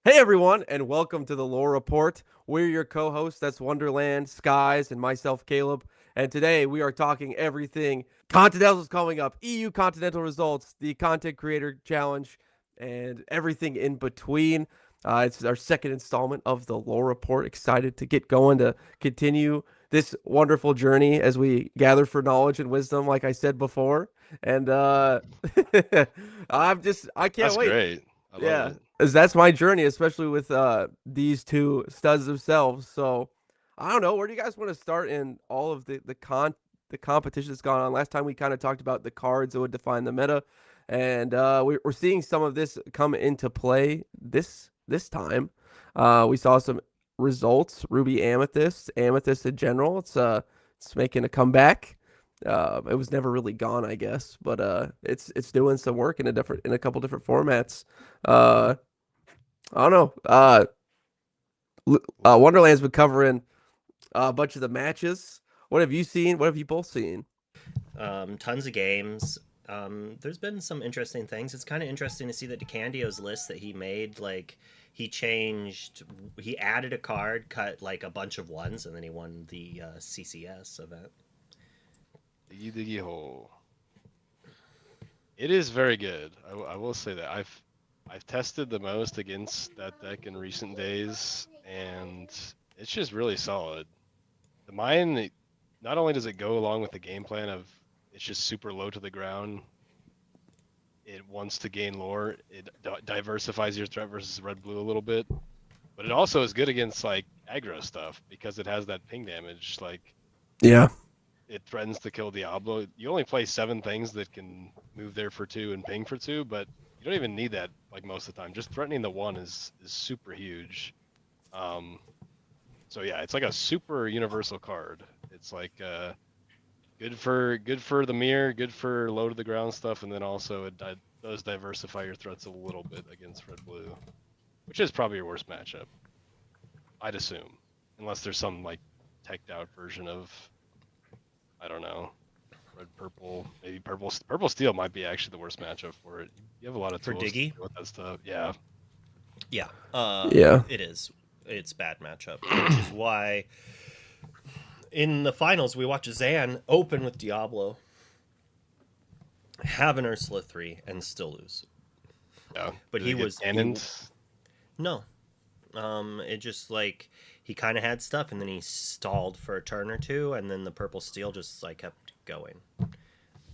Hey everyone, and welcome to the Lore Report. We're your co-hosts, that's Wonderland, Skies, and myself, Caleb. And today we are talking everything Continental's coming up, EU Continental results, the Content Creator Challenge, and everything in between. It's our second installment of the Lore Report. Excited to get going to continue this wonderful journey as we gather for knowledge and wisdom, like I said before. And I can't That's wait. great. I love Yeah, it. as that's my journey, especially with these two studs themselves. So I don't know, where do you guys want to start in all of the competition that's gone on? Last time we kind of talked about the cards that would define the meta, and we're seeing some of this come into play this time. We saw some results: Ruby Amethyst, Amethyst in general. It's making a comeback. It was never really gone, I guess, but it's doing some work in a couple different formats. Uh, I don't know. Wonderland's been covering a bunch of the matches. What have you seen? What have you both seen? Tons of games. There's been some interesting things. It's kind of interesting to see that DeCandio's list that he made, like he added a card, cut like a bunch of ones, and then he won the CCS event. Diggy diggy hole. It is very good. I will say that I've tested the most against that deck in recent days, and it's just really solid. The mine, not only does it go along with the game plan of it's just super low to the ground, it wants to gain lore. It diversifies your threat versus red blue a little bit, but it also is good against like aggro stuff because it has that ping damage. Like Yeah. it threatens to kill Diablo. You only play 7 things that can move there for 2 and ping for 2, but you don't even need that like most of the time. Just threatening the 1 is super huge. Um, so yeah, it's like a super universal card. It's like good for the mirror, good for low to the ground stuff, and then also it does diversify your threats a little bit against red blue, which is probably your worst matchup, I'd assume, unless there's some like teched out version of I don't know red purple, maybe purple steel might be actually the worst matchup for it. You have a lot of For tools to Diggy, deal with that stuff. Yeah. yeah, Yeah. it is. It's bad matchup, which is why in the finals we watched Zan open with Diablo, have an Ursula 3, and still lose. Yeah. But Did it get he cannoned? no, it just like he kind of had stuff, and then he stalled for a turn or two, and then the purple steel just like kept going.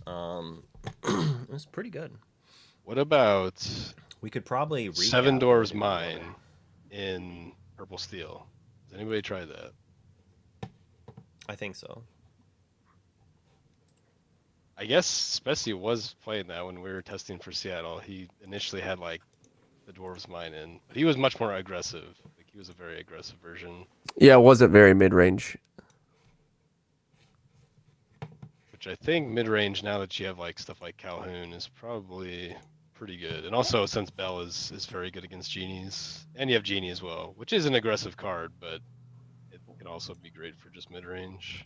Um, it was pretty good. What about We could probably Seven recap it Dwarves if you want to. Mine in purple steel? Has anybody tried that? I think so. I guess Spessy was playing that when we were testing for Seattle. He initially had like the Dwarves Mine in, but he was much more aggressive. Like he was a very aggressive version, Yeah, it wasn't very mid range. which I think mid range now that you have like stuff like Calhoun is probably pretty good. And also since Bell is very good against genies, and you have Genie as well, which is an aggressive card, but it can also be great for just mid range.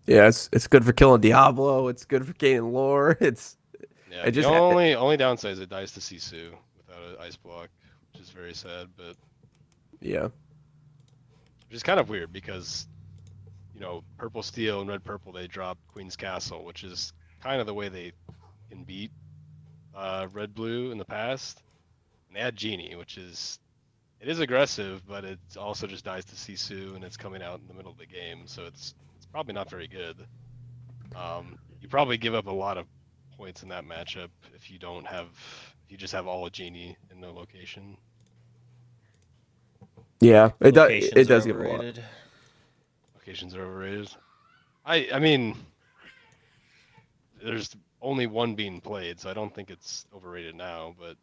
Yeah, it's good for killing Diablo. It's good for gaining lore. Yeah, It the just only downside is it dies to Sisu without an ice block, which is very sad, but yeah. which is kind of weird because purple steel and red purple they drop Queen's Castle, which is kind of the way they can beat red blue in the past. And they had Genie, which it is aggressive, but it also just dies to Sisu and it's coming out in the middle of the game, so it's probably not very good. You probably give up a lot of points in that matchup if you just have all a Genie in no location. Yeah. It Locations are does give a lot. overrated. Locations are overrated. I mean, there's only one being played, so I don't think it's overrated now. But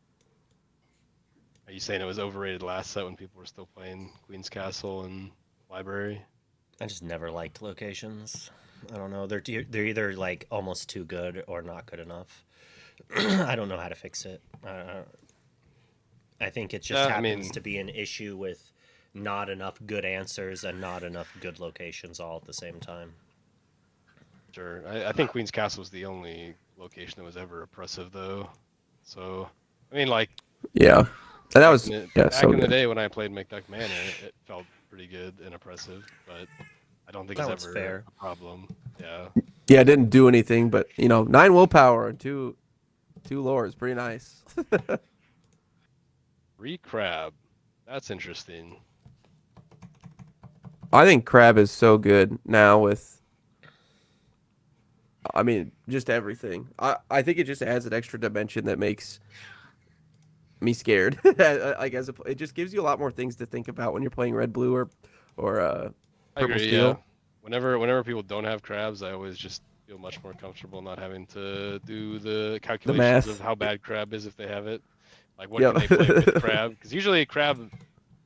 are you saying it was overrated last set when people were still playing Queen's Castle and Library? I just never liked locations. I don't know. They're either like almost too good or not good enough. I don't know how to fix it. I think it just Yeah, I happens mean, to be an issue with not enough good answers and not enough good locations all at the same time. sure. I think Queen's Castle was the only location that was ever oppressive, though. So, I mean, like Yeah. And that was back so in the good. day when I played McDuck Manor, it felt pretty good and oppressive, but I don't think it's That one's ever fair. a problem. Yeah. Yeah, it didn't do anything, but 9 willpower and two lore is pretty nice. Crab. That's interesting. I think crab is so good now with, I mean, just everything. I think it just adds an extra dimension that makes me scared. I guess it just gives you a lot more things to think about when you're playing red, blue, or I purple agree, yeah. steel. Whenever people don't have crabs, I always just feel much more comfortable not having to do the The calculations of math. how bad crab is if they have it. Like what Yep. can they play with crab? Because usually crab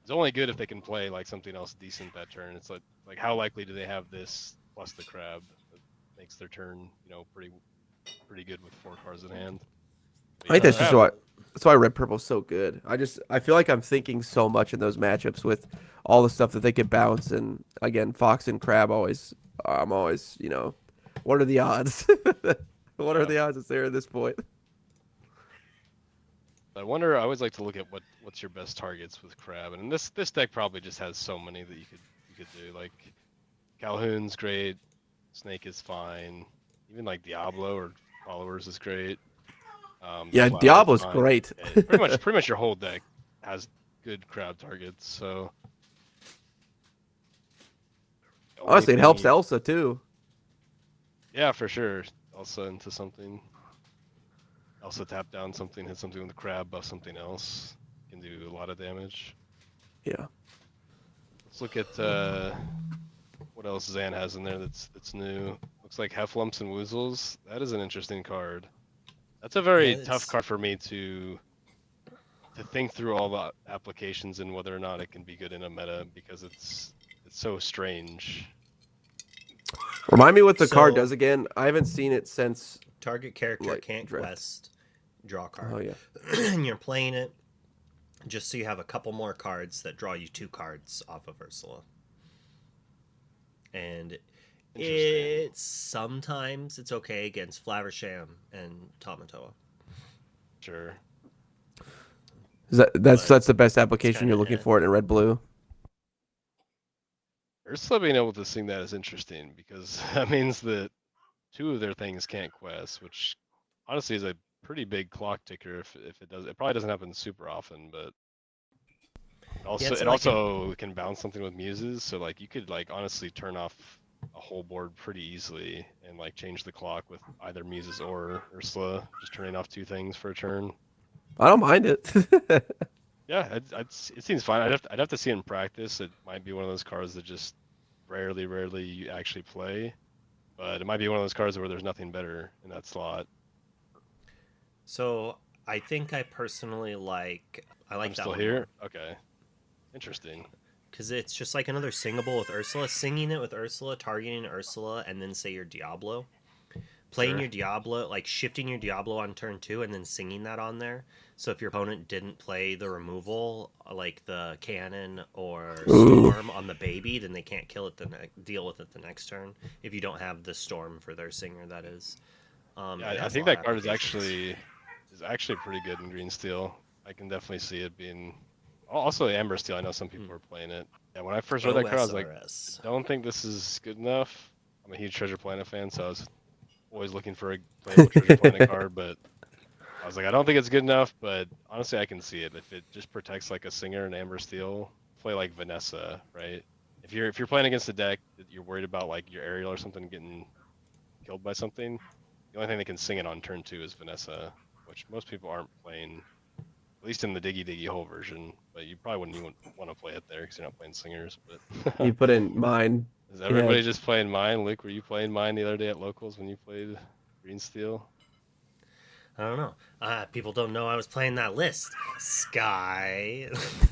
is only good if they can play like something else decent that turn. It's like how likely do they have this plus the crab that makes their turn, pretty good with 4 cards in hand. But I think yeah, that's just crab. why red purple's so good. I feel like I'm thinking so much in those matchups with all the stuff that they could bounce, and again, Fox and Crab always. I'm always, what are the odds? What are Yeah. the odds it's there at this point? I wonder. I always like to look at what's your best targets with crab, and this deck probably just has so many that you could do. Like Calhoun's great, Snake is fine, even like Diablo or Followers is great. Yeah, Flower's Diablo's fine. great. Pretty much your whole deck has good crab targets. So the only Honestly, it thing helps you, Elsa too. yeah, for sure. Elsa into something. Elsa tap down something, hit something with the crab, buff something else. Can do a lot of damage. Yeah. Let's look at what else Zan has in there that's new. Looks like Hefflumps and Woozles. That is an interesting card. That's a Yeah, very tough it's card for me to think through all the applications and whether or not it can be good in a meta because it's so strange. Remind me what the card so does again. I haven't seen it since target character like can't draft. quest, draw a Oh card. yeah. And you're playing it just so you have a couple more cards that draw you 2 cards off of Ursula. And Interesting. sometimes it's okay against Flaversham and Tamatoa. Sure. That's But the best it's application kind you're of looking for it in red blue. Ursula being able to sing that is interesting because that means that 2 of their things can't quest, which honestly is a pretty big clock ticker if it does. It probably doesn't happen super often, but yeah, also it's it like an also can bounce something with muses, so like you could like honestly turn off a whole board pretty easily and like change the clock with either muses or Ursula, just turning off 2 things for a turn. I don't mind it. Yeah, it seems fine. I'd have to see it in practice. It might be one of those cards that just rarely you actually play, but it might be one of those cards where there's nothing better in that slot. So I think I personally I like I'm that still one here. more Okay, interesting. because it's just like another singable with Ursula. Singing it with Ursula, targeting Ursula, and then say your Diablo. Playing Sure. your Diablo, like shifting your Diablo on turn 2 and then singing that on there. So if your opponent didn't play the removal, like the cannon or Ooh. storm on the baby, then they can't kill it deal with it the next turn. If you don't have the storm for their singer, that is. Yeah, It I has a think lot of that card applications. is actually pretty good in green steel. I can definitely see it being. Also, Amber Steel. I know some people are playing it. Yeah, when I first read that card, I was like, OSRS. I don't think this is good enough. I'm a huge Treasure Planet fan, so I was always looking for a playable Treasure Planet card, but I was like, I don't think it's good enough. But honestly, I can see it. If it just protects like a Singer and Amber Steel, play like Vanessa, right? If you're playing against a deck that you're worried about like your Ariel or something getting killed by something, the only thing that can sing it on turn 2 is Vanessa, which most people aren't playing, at least in the Diggy Diggy Hole version. But you probably wouldn't even want to play it there because you're not playing singers. You But put in mine. is Yeah. everybody just playing mine? Luke, were you playing mine the other day at locals when you played Green Steel? I don't know. People don't know I was playing that list. Sky.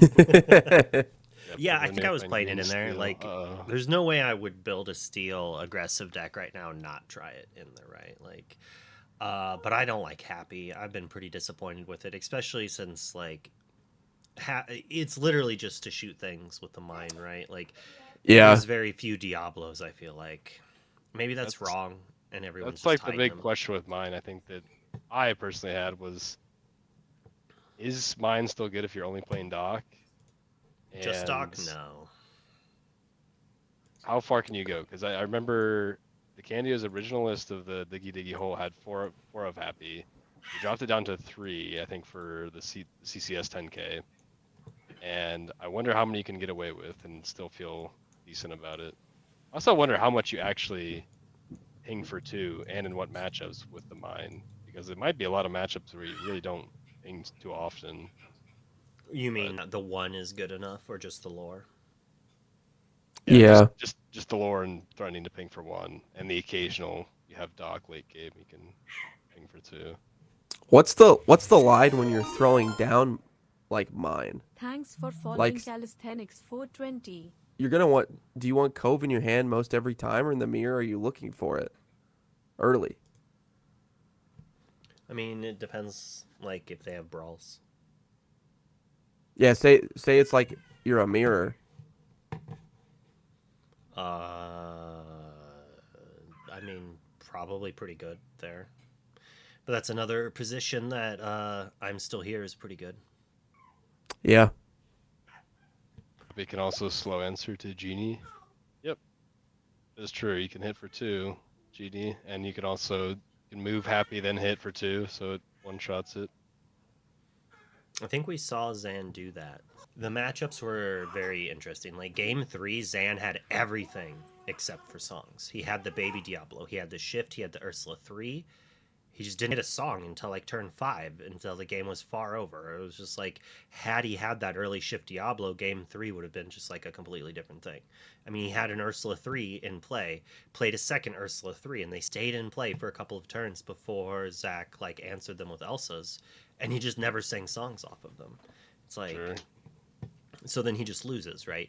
Yeah, Yeah, people I are think new I was playing playing it Green in there. Steel. Like, Uh-oh. there's no way I would build a steel aggressive deck right now and not try it in there, right? Like, but I don't like Happy. I've been pretty disappointed with it, especially since like, it's literally just to shoot things with the mine, right? Like, Yeah. there's very few Diablos. I feel like maybe that's That's wrong, and everyone's that's just like the hiding big them. question with mine. I think that I personally had was, is mine still good if you're only playing Doc? Just Doc? And No. how far can you go? Because I remember the Candio's original list of the Diggy Diggy Hole had four of Happy. He dropped it down to 3, I think, for the CCS 10K. And I wonder how many you can get away with and still feel decent about it. I also wonder how much you actually ping for 2 and in what matchups with the mine. Because it might be a lot of matchups where you really don't ping too often. You But mean the 1 is good enough, or just the lore? Yeah. Just the lore and threatening to ping for 1, and the occasional you have Doc late game you can ping for 2. What's the line when you're throwing down like mine? Thanks for following Like Calisthenics 420. you're gonna want. Do you want Cove in your hand most every time, or in the mirror? Are you looking for it early? I mean, it depends, like, if they have brawls. Yeah. Say it's like you're a mirror. I mean, probably pretty good there. But that's another position that I'm Still Here is pretty good. Yeah. But you can also slow answer to Genie. Yep, it's true. You can hit for 2, Genie, and you can also move Happy then hit for 2, so it one-shots it. I think we saw Zan do that. The matchups were very interesting. Like game 3, Zan had everything except for songs. He had the Baby Diablo, he had the Shift, he had the Ursula 3. He just didn't hit a song until like turn 5, until the game was far over. It was just like, had he had that early Shift Diablo, game 3 would have been just like a completely different thing. I mean, he had an Ursula 3 in play, played a second Ursula 3, and they stayed in play for a couple of turns before Zach like answered them with Elsa's, and he just never sang songs off of them. It's like, Sure. so then he just loses, right?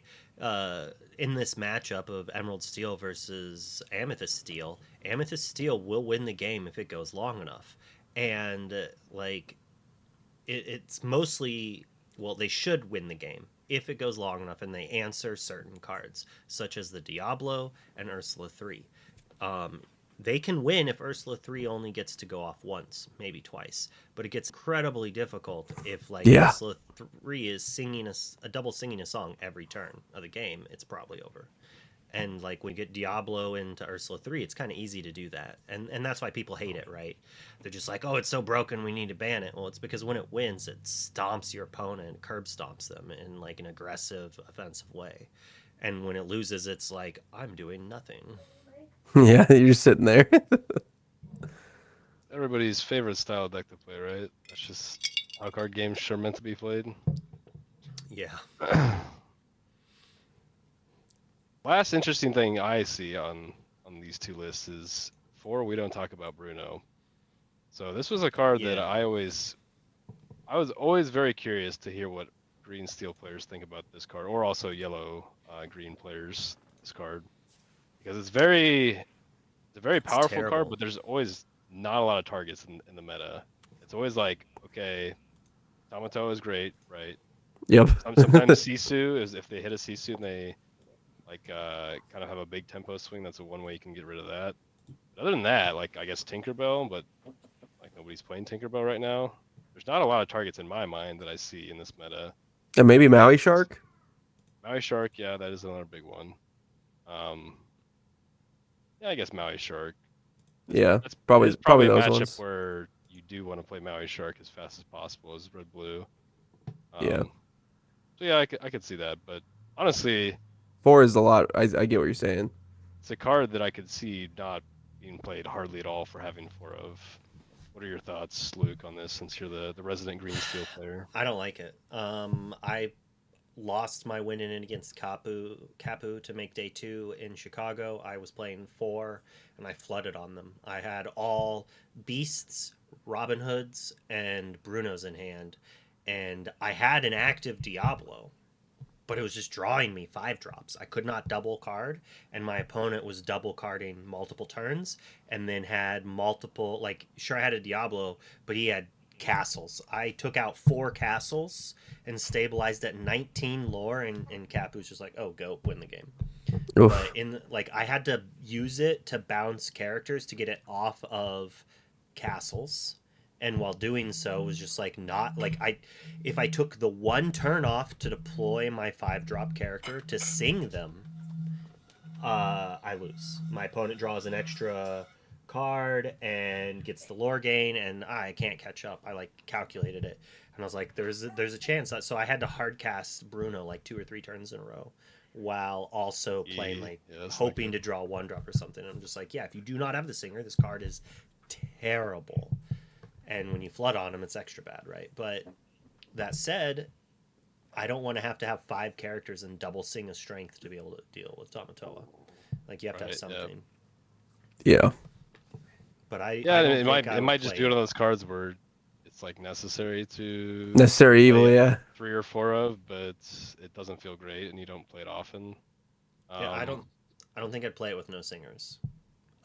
In this matchup of Emerald Steel versus Amethyst Steel will win the game if it goes long enough. And like it's mostly, well, they should win the game if it goes long enough and they answer certain cards, such as the Diablo and Ursula 3. They can win if Ursula 3 only gets to go off once, maybe twice. But it gets incredibly difficult if like Yeah. Ursula 3 is singing a double singing a song every turn of the game, it's probably over. And like when you get Diablo into Ursula 3, it's kind of easy to do that. And that's why people hate it, right? They're just like, oh, it's so broken, we need to ban it. Well, it's because when it wins, it stomps your opponent, curb stomps them in like an aggressive, offensive way. And when it loses, it's like, I'm doing nothing. Yeah. You're just sitting there. Everybody's favorite style deck to play, right? That's just how card games are meant to be played. Yeah. Last interesting thing I see on these 2 lists is 4. We don't talk about Bruno. So this was a card that Yeah. I was always very curious to hear what green steel players think about this card, or also yellow green players this card, because it's a very powerful terrible. card, but there's always not a lot of targets in the meta. It's always like, okay, Tamato is great, right? Yep. Sometimes Sisu is, if they hit a Sisu and they like kind of have a big tempo swing, that's the one way you can get rid of that. But other than that, like I guess Tinkerbell, but like nobody's playing Tinkerbell right now. There's not a lot of targets in my mind that I see in this meta. And maybe Maui Shark. Maui Shark, yeah, that is another big one. Yeah, I guess Maui Shark. Yeah. That's Probably it's probably a those matchup ones. where you do want to play Maui Shark as fast as possible as red blue. Yeah. So yeah, I could see that, but honestly, 4 is a lot. I get what you're saying. it's a card that I could see not being played hardly at all for having 4 of. What are your thoughts, Luke, on this, since you're the resident green steel player? I don't like it. I lost my win in against Capu to make day 2 in Chicago. I was playing 4 and I flooded on them. I had all Beasts, Robin Hoods, and Brunos in hand, and I had an active Diablo, but it was just drawing me 5 drops. I could not double card, and my opponent was double carding multiple turns, and then had multiple, like, sure, I had a Diablo, but he had castles. I took out 4 castles and stabilized at 19 lore, and Capu's just like, oh, go win the game. Oof. But like, I had to use it to bounce characters to get it off of castles, and while doing so was just like not like if I took the one turn off to deploy my 5-drop character to sing them, I lose. My opponent draws an extra card and gets the lore gain, and I can't catch up. I like calculated it, and I was like, there's a chance that, so I had to hard cast Bruno like 2 or 3 turns in a row, while also playing like hoping to draw 1-drop or something. And I'm just like, yeah, if you do not have the singer, this card is terrible, and when you flood on him, it's extra bad, right? But that said, I don't want to have 5 characters and double sing a strength to be able to deal with Tamatoa. Like, you have to have something. Yeah. But I Yeah, don't it might just be one of those cards where it's like necessary to Necessary evil, yeah. 3 or 4 of, but it doesn't feel great and you don't play it often. Yeah, I don't think I'd play it with no singers.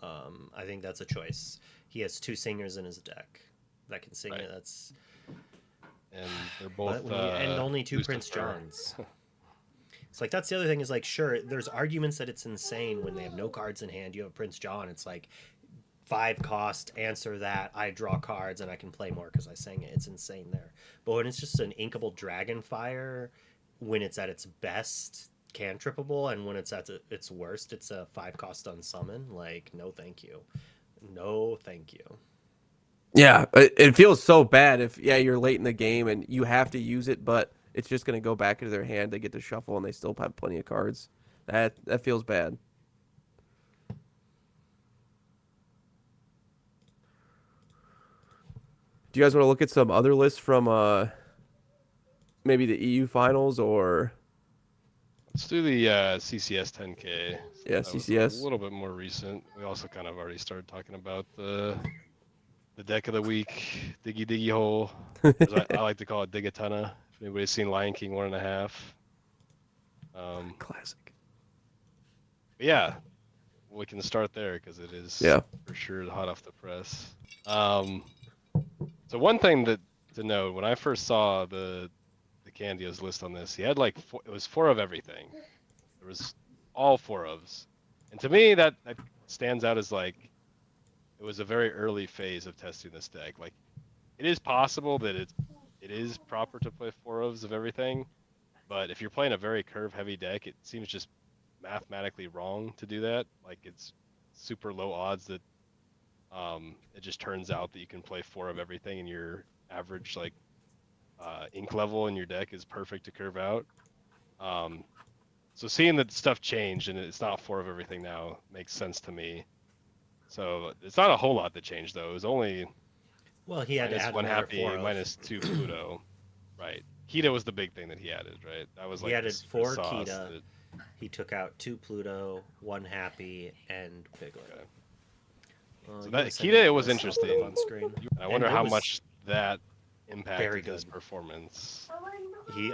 I think that's a choice. He has 2 singers in his deck that can sing it. That's and they're both and only 2 Prince Johns. It's like, that's the other thing, is like, sure, there's arguments that it's insane when they have no cards in hand. You have Prince John, it's like 5 cost, answer that, I draw cards and I can play more because I sang it. It's insane there. But when it's just an inkable Dragonfire, when it's at its best, cantrippable, and when it's at its worst, it's a 5 cost unsummon. Like, no thank you. No thank you. Yeah, it feels so bad if you're late in the game and you have to use it, but it's just gonna go back into their hand. They get to shuffle and they still have plenty of cards. That feels bad. Do you guys want to look at some other lists from maybe the EU finals, or let's do the CCS 10K. Yeah, CCS. A little bit more recent. We also kind of already started talking about the deck of the week, Diggy Hole. I like to call it Digatana. If anybody's seen Lion King 1.5. Classic. Yeah, we can start there because it is for sure hot off the press. So one thing to note, when I first saw the Candio's list on this, he had like it was 4 of everything. There was all 4 ofs, and to me that stands out as like it was a very early phase of testing this deck. Like, it is possible that it is proper to play 4 ofs of everything, but if you're playing a very curve heavy deck, it seems just mathematically wrong to do that. Like, it's super low odds that it just turns out that you can play 4 of everything and your average like ink level in your deck is perfect to curve out. So seeing that stuff changed and it's not 4 of everything now makes sense to me. So it's not a whole lot that changed though. It was only he had to add 1 happy, 4 -2 Pluto. Right. Kita was the big thing that he added, right? That was like he added 4 sauce Kita. He took out 2 Pluto, 1 happy, and Piglet. Okay. So that Kita, it was interesting. On screen. I wonder how much that impacted his performance.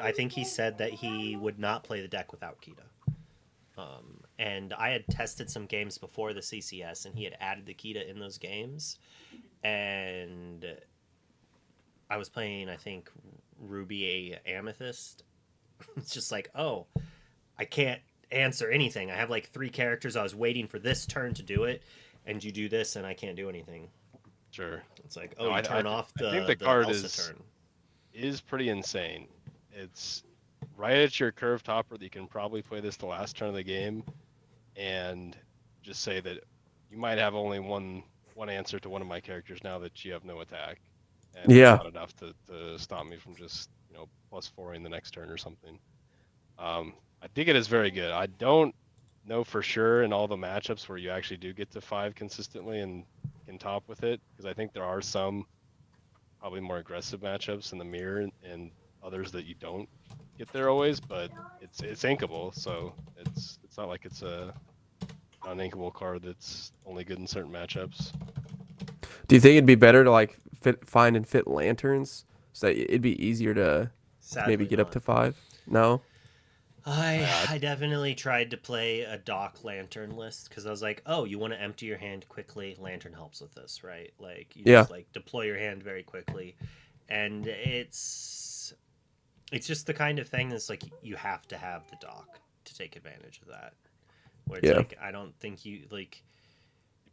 I think he said that he would not play the deck without Kita. And I had tested some games before the CCS, and he had added the Kita in those games. And I was playing, I think, Ruby Amethyst. It's just like, oh, I can't answer anything. I have like 3 characters. I was waiting for this turn to do it, and you do this, and I can't do anything. Sure. It's like, oh, you turn off the. I think the card Elsa is pretty insane. It's right at your curve topper that you can probably play this the last turn of the game, and just say that you might have only one answer to one of my characters now that you have no attack. And it's not enough to stop me from just +4ing the next turn or something. I think it is very good. I don't know for sure in all the matchups where you actually do get to 5 consistently and can top with it, because I think there are some probably more aggressive matchups in the mirror and others that you don't get there always, but it's inkable, so it's not like it's a non-inkable card that's only good in certain matchups. Do you think it'd be better to like find and fit lanterns so that it'd be easier to maybe get up to 5? No. I definitely tried to play a dock lantern list because I was like, oh, you want to empty your hand quickly? Lantern helps with this, right? Like, you just like deploy your hand very quickly, and it's just the kind of thing that's like you have to have the dock to take advantage of that. Where it's like, I don't think you like.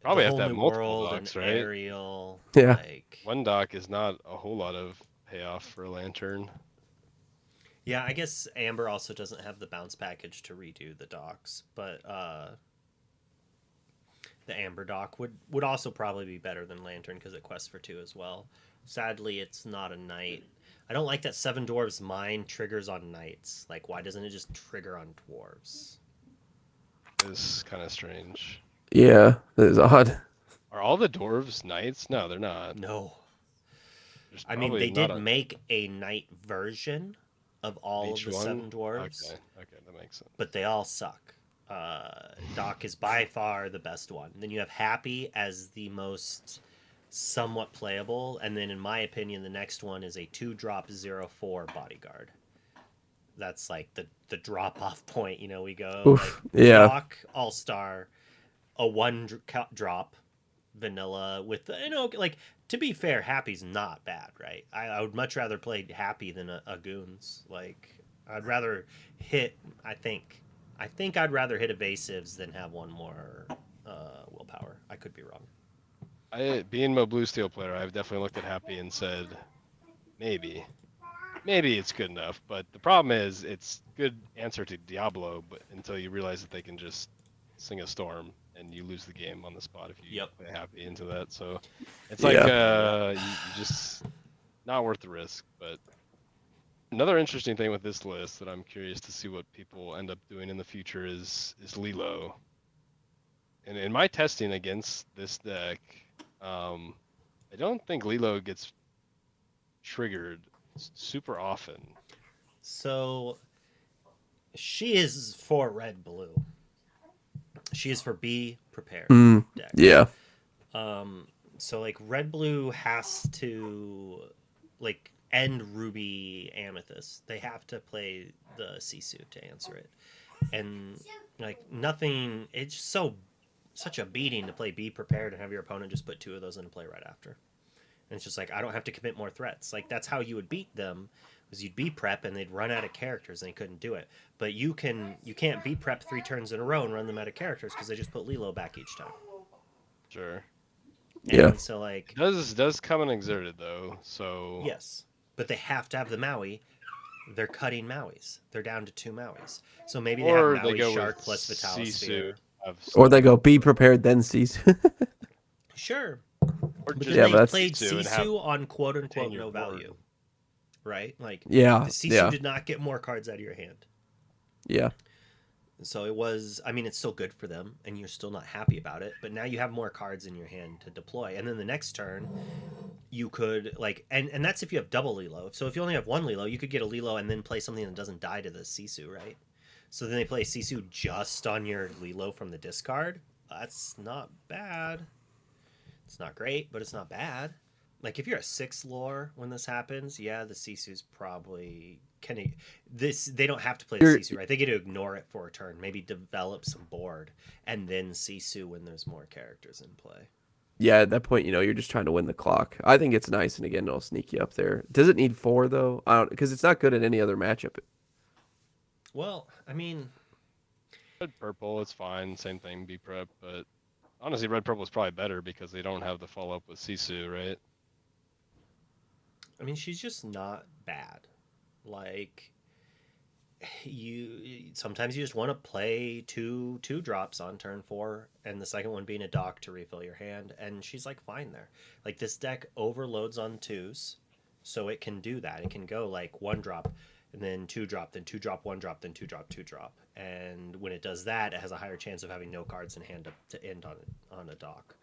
Probably the have whole to have new multiple world docks, and right? aerial. Yeah. Like, One dock is not a whole lot of payoff for a lantern. yeah, I guess Amber also doesn't have the bounce package to redo the docks, but the Amber dock would also probably be better than Lantern because it quests for 2 as well. Sadly, it's not a knight. I don't like that Seven Dwarves mine triggers on knights. Like, why doesn't it just trigger on dwarves? It's kind of strange. Yeah, that is odd. Are all the dwarves knights? No, they're not. No. There's I mean, probably they not did a make a knight version of all of each the one. 7 dwarves, Okay, that makes sense. but they all suck. Doc is by far the best one. Then you have Happy as the most somewhat playable, and then in my opinion, the next one is a 2-drop 0/4 bodyguard. That's like the drop off point. You know, we go Oof, like yeah. Doc All Star, a 1-drop vanilla with like, to be fair, Happy's not bad, right? I would much rather play Happy than a Goons. Like, I'd rather hit. I think I'd rather hit evasives than have one more willpower. I could be wrong. Being a blue steel player, I've definitely looked at Happy and said, maybe it's good enough. But the problem is, it's good answer to Diablo, but until you realize that they can just sing a storm and you lose the game on the spot if you play Happy into that. So it's like you just not worth the risk. But another interesting thing with this list that I'm curious to see what people end up doing in the future is Lilo. And in my testing against this deck, I don't think Lilo gets triggered super often. So she is for red blue. She is for be prepared decks. Yeah. So like red blue has to like end Ruby Amethyst. They have to play the Sisu to answer it. And like nothing, it's such a beating to play be prepared and have your opponent just put 2 of those into play right after. And it's just like, I don't have to commit more threats. Like, that's how you would beat them, was you'd be prep and they'd run out of characters and they couldn't do it. But you can't be prep 3 turns in a row and run them out of characters because they just put Lilo back each time. Sure. And Yeah. so like Does come unexerted though, so yes. But they have to have the Maui. They're cutting Mauis. They're down to 2 Mauis. So maybe they or have they Maui go Shark with plus Vitality Sisu, Sphere. Or they go be prepared then cease. Sure. or But just then Yeah, they but that's- played Sisu and have Sisu on quote unquote retain your no board. value. Right? Like Yeah. the Sisu Yeah. did not get more cards out of your hand. Yeah. So it was, I mean, it's still good for them, and you're still not happy about it, but now you have more cards in your hand to deploy. And then the next turn, you could, like, and that's if you have double Lilo. So if you only have 1 Lilo, you could get a Lilo and then play something that doesn't die to the Sisu, right? So then they play Sisu just on your Lilo from the discard. That's not bad. It's not great, but it's not bad. Like, if you're a 6 lore when this happens, yeah, the Sisu's probably... they don't have to play the Sisu, right? They get to ignore it for a turn, maybe develop some board, and then Sisu when there's more characters in play. Yeah, at that point, you're just trying to win the clock. I think it's nice, and again, it'll sneak you up there. Does it need 4 though? I don't, because it's not good in any other matchup. Well, I mean, red purple, it's fine, same thing, be prep, but honestly red purple is probably better because they don't have the follow up with Sisu, right? I mean, she's just not bad. Like, sometimes you just want to play two drops on turn 4, and the second one being a dock to refill your hand, and she's like fine there. Like, this deck overloads on 2s, so it can do that. It can go like 1 drop, and then 2 drop, then 2 drop, 1 drop, then 2 drop, 2 drop. And when it does that, it has a higher chance of having no cards in hand to end on a dock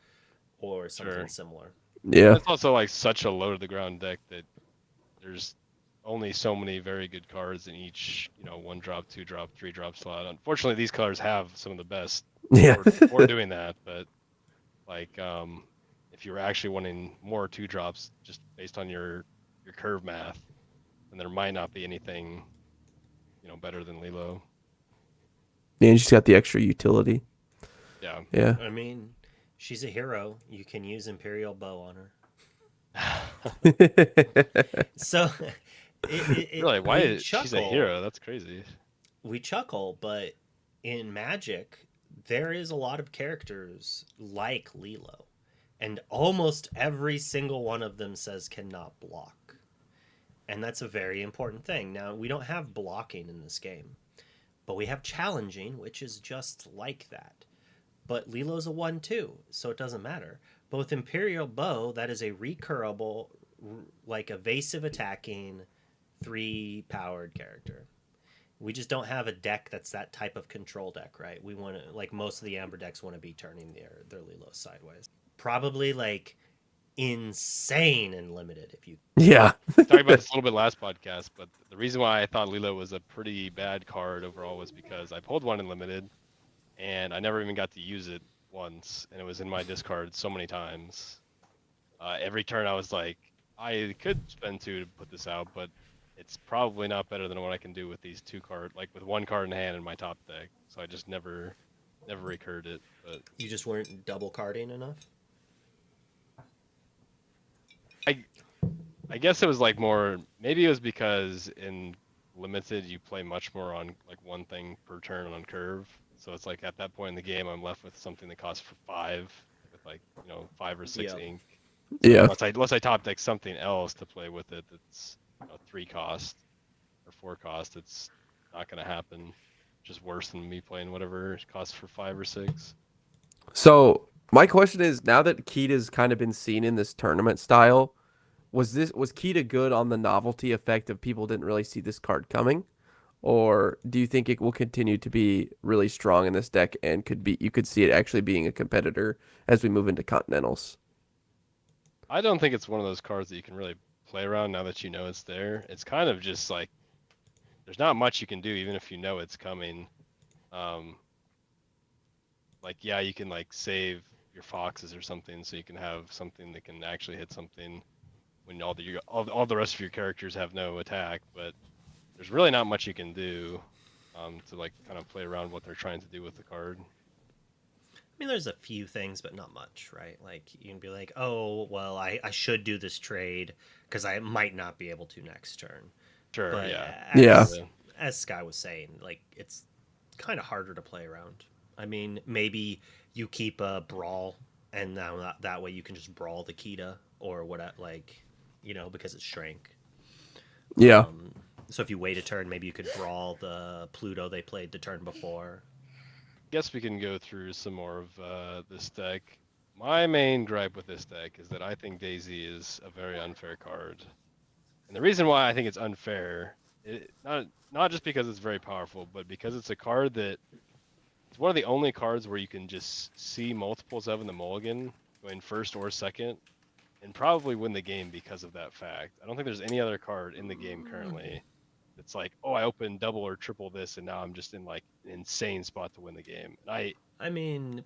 or something similar. Yeah. It's also like such a low to the ground deck that there's only so many very good cards in each, 1 drop, 2 drop, 3 drop slot. Unfortunately, these colors have some of the best Yeah. for doing that. But like, if you were actually wanting more 2 drops just based on your curve math, then there might not be anything, better than Lilo. Yeah, and she's got the extra utility. Yeah. Yeah. I mean, she's a hero. You can use Imperial Bow on her. So, Really, why we is she's a chuckle. hero? That's crazy. We chuckle, but in Magic, there is a lot of characters like Lilo, and almost every single one of them says cannot block. And that's a very important thing. Now, we don't have blocking in this game, but we have challenging, which is just like that. But Lilo's a 1-2, so it doesn't matter. But with Imperial Bow, that is a recurable, like evasive attacking, 3-powered character. We just don't have a deck that's that type of control deck, right? We want to, like most of the Amber decks want to be turning their Lilo sideways. Probably like insane and limited if you. Yeah. Talked about this a little bit last podcast, but the reason why I thought Lilo was a pretty bad card overall was because I pulled one in limited, and I never even got to use it once, and it was in my discard so many times. Every turn I was like, I could spend 2 to put this out, but it's probably not better than what I can do with these 2 cards, like with 1 card in hand in my top deck. So I just never recurred it. But You just weren't double carding enough. I guess it was like more. Maybe it was because in limited you play much more on like one thing per turn on curve. So it's like at that point in the game I'm left with something that costs for 5 with like 5 or 6 Yeah. ink. Yeah. Unless I top deck something else to play with it that's 3 cost or 4 cost, it's not gonna happen. Just worse than me playing whatever it costs for 5 or 6. So my question is, now that Kita's kind of been seen in this tournament style, was Kita good on the novelty effect of people didn't really see this card coming? Or do you think it will continue to be really strong in this deck and you could see it actually being a competitor as we move into Continentals? I don't think it's one of those cards that you can really play around now that you know it's there. It's kind of just like there's not much you can do even if you know it's coming. Like yeah, you can like save your foxes or something so you can have something that can actually hit something when all the rest of your characters have no attack, but there's really not much you can do to like kind of play around what they're trying to do with the card. I mean, there's a few things, but not much, right? Like, you can be like, oh, well, I should do this trade because I might not be able to next turn. Sure, But yeah. Yeah. as Sky was saying, like, it's kind of harder to play around. I mean, maybe you keep a Brawl, and now that way you can just Brawl the Kita or what, like, because it's Shrank. Yeah. So if you wait a turn, maybe you could Brawl the Pluto they played the turn before. Guess we can go through some more of this deck. My main gripe with this deck is that I think Daisy is a very unfair card. And the reason why I think it's unfair, not just because it's very powerful, but because it's a card that it's one of the only cards where you can just see multiples of in the mulligan, going first or second, and probably win the game because of that fact. I don't think there's any other card in the game currently that's like, oh, I opened double or triple this, and now I'm just in like an insane spot to win the game. And I mean,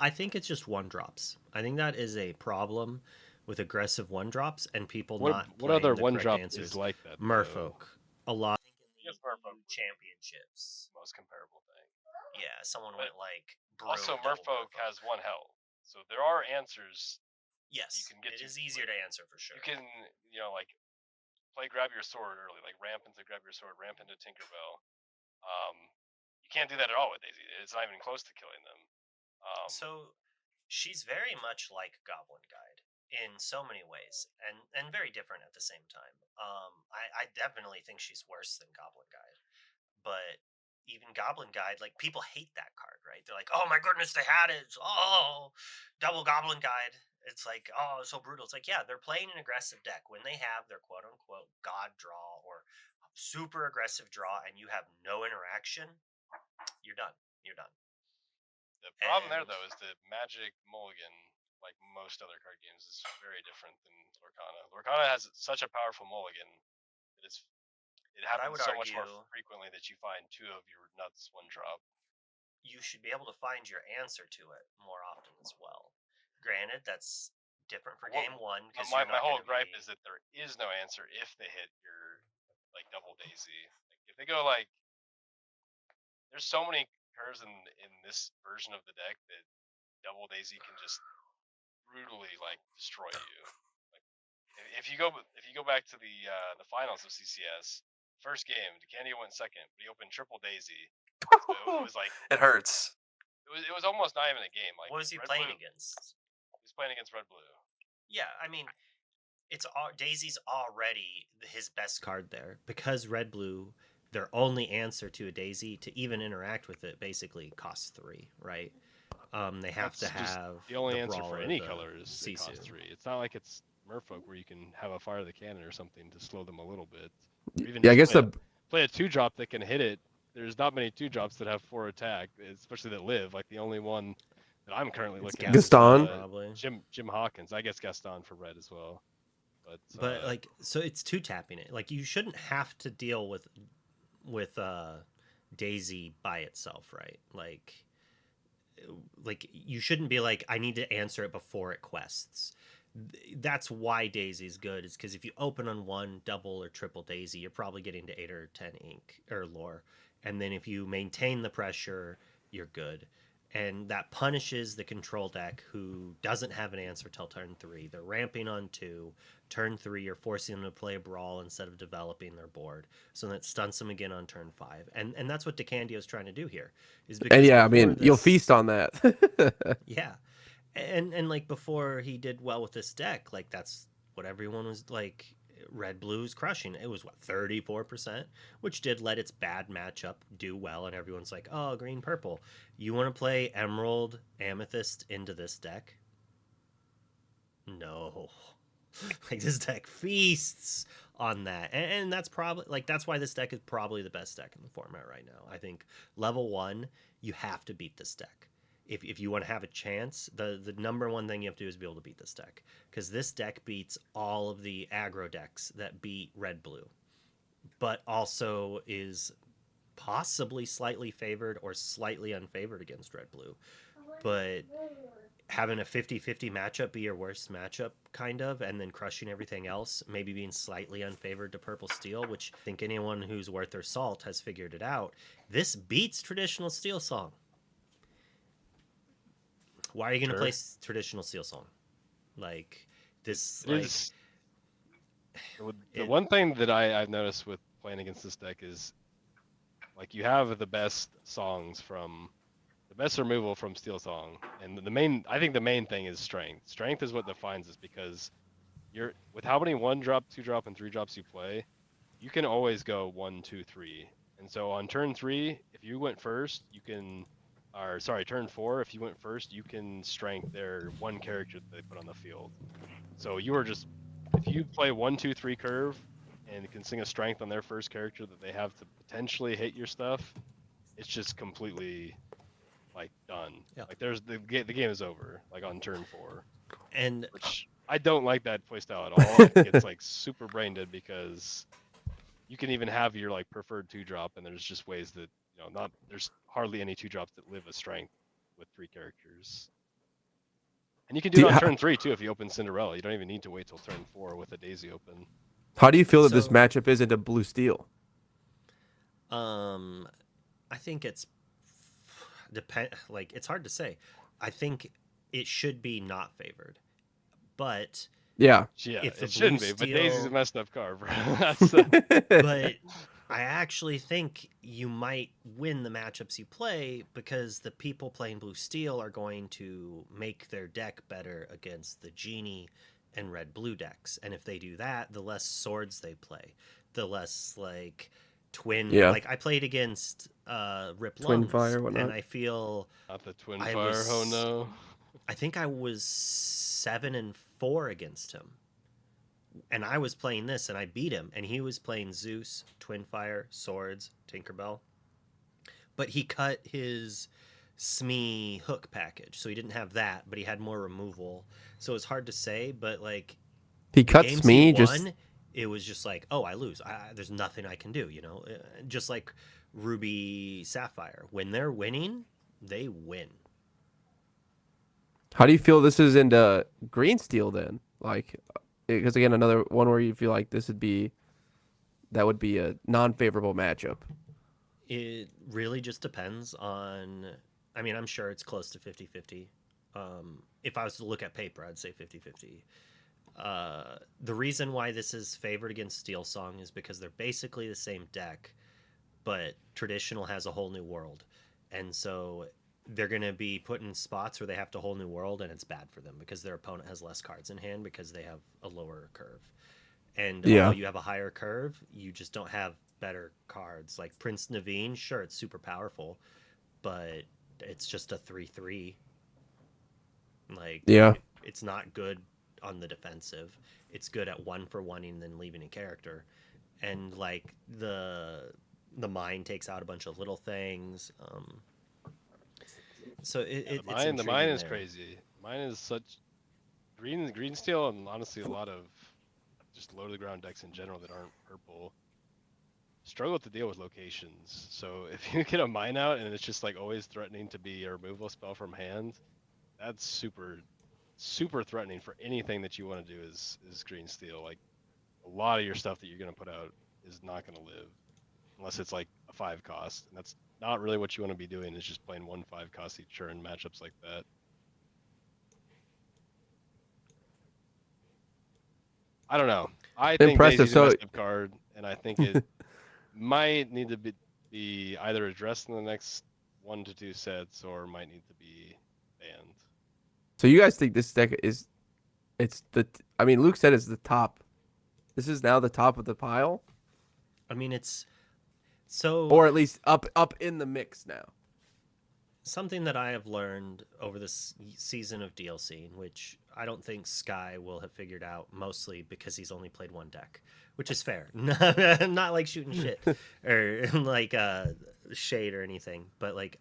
I think it's just 1-drops. I think that is a problem with aggressive 1-drops and people not what playing other the one correct drop answers. is like that? Merfolk. A lot. Yes, Merfolk would be Championships. the most comparable thing. Yeah, someone But went like. Also, double Merfolk has 1 health, so there are answers. Yes, you can get it to, is easier to answer for sure. You can, like play grab your sword early, like ramp into grab your sword, ramp into Tinkerbell. You can't do that at all with Daisy. It's not even close to killing them. So she's very much like Goblin Guide in so many ways, and very different at the same time. I definitely think she's worse than Goblin Guide, but even Goblin Guide, like people hate that card, right? They're like, oh my goodness, they had it. Oh, double Goblin Guide. It's like, oh, it's so brutal. It's like, yeah, they're playing an aggressive deck when they have their quote unquote God draw or super aggressive draw, and you have no interaction. You're done. You're done. The problem there, though, is that Magic Mulligan, like most other card games, is very different than Lorcana. Lorcana has such a powerful mulligan that it happens so much more frequently that you find 2 of your nuts 1-drop. You should be able to find your answer to it more often as well. Granted, that's different for game 1 because my whole gripe is that there is no answer if they hit your like double Daisy. Like if they go like, there's so many curves in this version of the deck that double Daisy can just brutally like destroy you. Like if you go back to the finals of CCS, first game, Decandia went second, but he opened triple Daisy. So it was like It hurts. It was almost not even a game. Like, What was he Red playing Blue, against? He was playing against Red Blue. Yeah, I mean, Daisy's already his best card there because Red Blue, their only answer to a Daisy to even interact with it basically costs 3, right? They have That's to just have the only answer Brawl for or any the color is it costs Sisu. 3. It's not like it's Merfolk where you can have a Fire the Cannon or something to slow them a little bit. Or even Yeah, I just guess play a 2-drop that can hit it. There's not many 2-drops that have 4 attack, especially that live. Like, the only one that I'm currently It's looking at is Gaston. probably. Jim Hawkins. I guess Gaston for red as well. But like, so it's 2-tapping it. Like, you shouldn't have to deal with Daisy by itself, right? Like you shouldn't be like, I need to answer it before it quests. That's why Daisy's good, is because if you open on 1 double or triple Daisy, you're probably getting to 8 or 10 ink or lore, and then if you maintain the pressure, you're good. And that punishes the control deck who doesn't have an answer till turn 3. They're ramping on 2. Turn 3, you're forcing them to play a Brawl instead of developing their board. So that stunts them again on turn 5. And that's what Decandio's trying to do here. Is because and yeah, I before mean, you'll this, feast on that. yeah. And like before he did well with this deck, like that's what everyone was like. Red Blue's crushing. It was what, 34%, which did let its bad matchup do well, and everyone's like, oh, green purple. You want to play Emerald Amethyst into this deck? No. Like, this deck feasts on that, and that's probably like, that's why this deck is probably the best deck in the format right now. I think level 1, you have to beat this deck. If you want to have a chance, the number one thing you have to do is be able to beat this deck, because this deck beats all of the aggro decks that beat Red Blue, but also is possibly slightly favored or slightly unfavored against Red Blue. But having a 50-50 matchup be your worst matchup, kind of, and then crushing everything else, maybe being slightly unfavored to Purple Steel, which I think anyone who's worth their salt has figured it out. This beats traditional Steel Song. Why are you going to play traditional Steel Song? Like, this, it like... is, the one thing that I've noticed with playing against this deck is, like, you have the best songs from... the best removal from Steel Song, and I think the main thing is strength. Strength is what defines this, because you're, with how many 1-drop, 2-drop, and 3-drops you play, you can always go 1, 2, 3. And so on turn 3, if you went first, you can, or sorry, turn 4, if you went first, you can strength their one character that they put on the field. So you are just, if you play 1, 2, 3 curve and can sing a strength on their first character that they have to potentially hit your stuff, it's just completely, like, done. Yeah. Like, there's the game is over, like, on turn 4. And which I don't like that playstyle at all. I think it's like super brain dead, because you can even have your, like, preferred 2-drop, and there's just ways that, not, there's hardly any 2-drops that live a strength with 3 characters. And you can do it on turn 3 too if you open Cinderella. You don't even need to wait till turn 4 with a Daisy open. How do you feel that this So- matchup is into blue steel? I think it's like, it's hard to say. I think it should be not favored, but Yeah. Yeah, if the it shouldn't blue be, but Daisy's a steel- messed up card, bro. That's but I actually think you might win the matchups you play, because the people playing blue steel are going to make their deck better against the Genie and red blue decks, and if they do that, the less swords they play, the less, like, twin. Yeah. Like, I played against Rip Twin Lungs, Fire, whatnot. and I feel not the Twin I Fire. was- Oh no. I think I was 7-4 against him. And I was playing this, and I beat him, and he was playing Zeus, Twin Fire, Swords, Tinkerbell. But he cut his Smee hook package, so he didn't have that, but he had more removal. So it's hard to say, but, like, He cuts games me he just won, it was just like, oh, I lose. There's nothing I can do, just like Ruby Sapphire. When they're winning, they win. How do you feel this is into green steel then? Like, because again, another one where you feel like that would be a non-favorable matchup. It really just depends on... I mean, I'm sure it's close to 50-50. If I was to look at paper, I'd say 50-50. The reason why this is favored against Steel Song is because they're basically the same deck, but Traditional has a whole new world. And so they're going to be put in spots where they have to whole new world, and it's bad for them because their opponent has less cards in hand because they have a lower curve. And Yeah. while you have a higher curve, you just don't have better cards. Like Prince Naveen, sure, it's super powerful, but it's just a 3/3. Like, Yeah. it's not good on the defensive. It's good at 1-for-1ing and then leaving a character. And like the mine takes out a bunch of little things. So Yeah, it's the mine intriguing is there. crazy. Mine is such green steel, and honestly a lot of just low to the ground decks in general that aren't purple struggle to deal with locations. So if you get a mine out and it's just like always threatening to be a removal spell from hand, that's super threatening for anything that you want to do is green steel. Like a lot of your stuff that you're gonna put out is not gonna live unless it's like a 5 cost, and that's not really what you want to be doing. Is just playing 1/5 cost each turn matchups like that. I don't know. I think Impressive. Daisy's a So messed up card, and I think it might need to be either addressed in the next 1 to 2 sets or might need to be banned. so you guys think this deck is it's the I mean Luke said it's the top. This is now the top of the pile, I mean, it's so or at least up in the mix now. something that I have learned over this season of DLC, which I don't think Sky will have figured out, mostly because he's only played one deck, which is fair. Not like shooting shit or like shade or anything, but like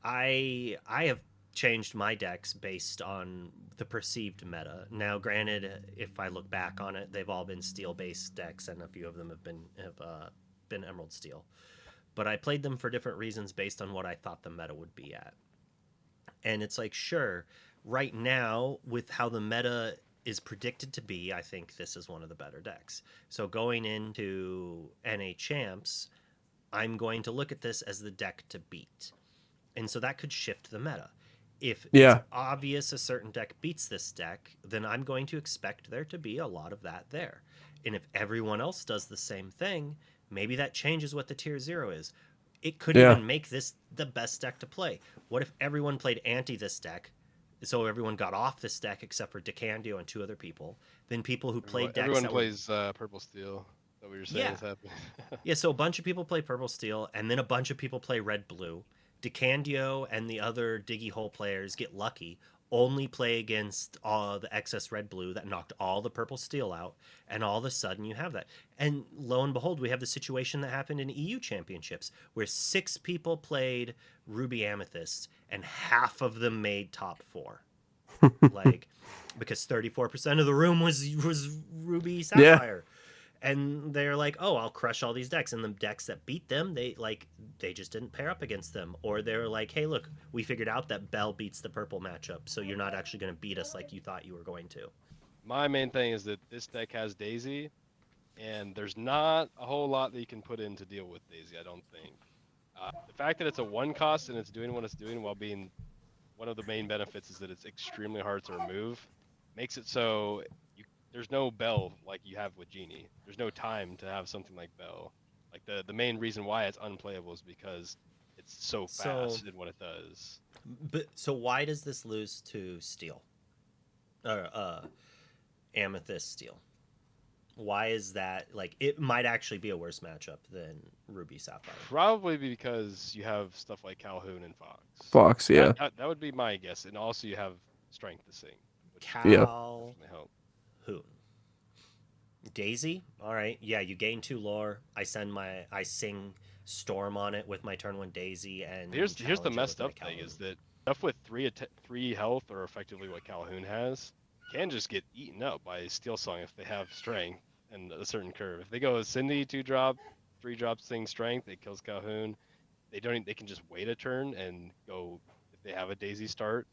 I have changed my decks based on the perceived meta. Now, granted, if I look back on it, they've all been steel based decks, and a few of them have been Emerald Steel. But I played them for different reasons based on what I thought the meta would be at. And it's like, sure, right now, with how the meta is predicted to be, I think this is one of the better decks. So going into NA Champs, I'm going to look at this as the deck to beat. And so that could shift the meta. If Yeah. it's obvious a certain deck beats this deck, then I'm going to expect there to be a lot of that there. And if everyone else does the same thing, maybe that changes what the tier 0 is. It could Yeah. even make this the best deck to play. What if everyone played anti this deck, so everyone got off this deck except for DeCandio and 2 other people? Then people who played decks Everyone that plays purple steel. Is that what you're saying Yeah. is happening? Yeah, so a bunch of people play purple steel, and then a bunch of people play red blue. DeCandio and the other Diggy Hole players get lucky, only play against the excess red blue that knocked all the purple steel out, and all of a sudden you have that. And lo and behold, we have the situation that happened in EU championships where 6 people played Ruby Amethyst, and half of them made top 4. Like, because 34% of the room was Ruby Sapphire. And they're like, oh, I'll crush all these decks. And the decks that beat them, they just didn't pair up against them. Or they're like, hey, look, we figured out that Bell beats the purple matchup, so you're not actually going to beat us like you thought you were going to. My main thing is that this deck has Daisy, and there's not a whole lot that you can put in to deal with Daisy, I don't think. The fact that it's a 1 cost and it's doing what it's doing while being one of the main benefits is that it's extremely hard to remove, makes it so there's no Bell like you have with Genie. There's no time to have something like Bell. Like the main reason why it's unplayable is because it's so fast in what it does. But so why does this lose to Steel? Amethyst Steel. Why is that? Like, it might actually be a worse matchup than Ruby Sapphire. Probably because you have stuff like Calhoun and Fox. Fox, yeah. That would be my guess. And also you have Strength to Sing. Calhoun. Daisy? Alright. Yeah, you gain 2 lore. I sing Storm on it with my turn 1 Daisy, and here's the messed up thing is that stuff with 3 health, or effectively what Calhoun has, can just get eaten up by Steel Song if they have strength and a certain curve. If they go Cindy 2-drop, 3-drop Sing Strength, it kills Calhoun. They can just wait a turn and go if they have a Daisy start.